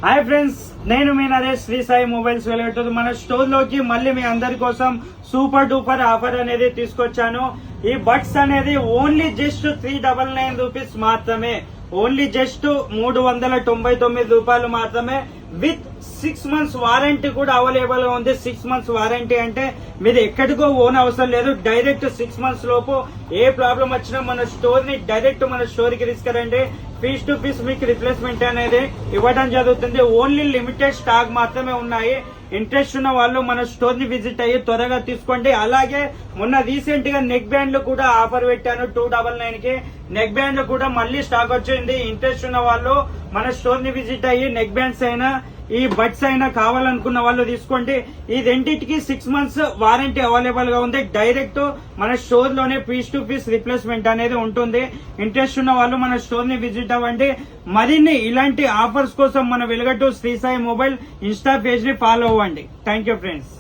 Hi friends, నేను మీ Naresh Shri Sai mobiles వెళ్తుంది. మన స్టోర్ లోకి మళ్ళీ మీ అందరి కోసం సూపర్ డూపర్ ఆఫర్ అనేది తీసుకొచ్చాను. ఈ బడ్స్ అనేది ఓన్లీ జస్ట్ 399 రూపీస్ మాత్రమే. ఓన్లీ జస్ట్ 399 రూపాయలు మాత్రమే. విత్ 6 months వారంటీ కూడా అవైలబుల్ గా ఉంది. 6 months వారంటీ అంటే మీరు ఎక్కడికో ఓన్ అవసరం లేదు. డైరెక్ట్ 6 months లోపు ఏ ప్రాబ్లం వచ్చినా మన స్టోర్ ని డైరెక్ట్ మన స్టోర్ కి తీసుకురండి. పీస్ టు పీస్ మీకు రిప్లేస్మెంట్ అనేది ఇవ్వడం జరుగుతుంది. ఓన్లీ లిమిటెడ్ స్టాక్ మాత్రమే ఉన్నాయి. ఇంట్రెస్ట్ ఉన్న వాళ్ళు మన స్టోర్ ని విజిట్ అయ్యి త్వరగా తీసుకోండి. అలాగే మొన్న రీసెంట్ గా నెక్ బ్యాండ్లు కూడా ఆఫర్ పెట్టాను 299 కి. నెక్ బ్యాండ్లు కూడా మళ్ళీ స్టాక్ వచ్చింది. ఇంట్రెస్ట్ ఉన్న వాళ్ళు మన స్టోర్ ని విజిట్ అయ్యి నెక్ బ్యాండ్స్ అయినా ఈ బడ్స్ అయినా కావాలనుకున్న వాళ్ళు తీసుకోండి. ఈ రెండింటికి 6 months వారంటీ అవైలబుల్ గా ఉంది. డైరెక్ట్ మన స్టోర్ లోనే పీస్ టు పీస్ రిప్లేస్మెంట్ అనేది ఉంటుంది. ఇంట్రెస్ట్ ఉన్న వాళ్ళు మన స్టోర్ ని విజిట్ అవ్వండి. మరిన్ని ఇలాంటి ఆఫర్స్ కోసం మన వెలుగట్టు Shri Sai mobile insta page ని ఫాలో అవ్వండి. Thank you friends.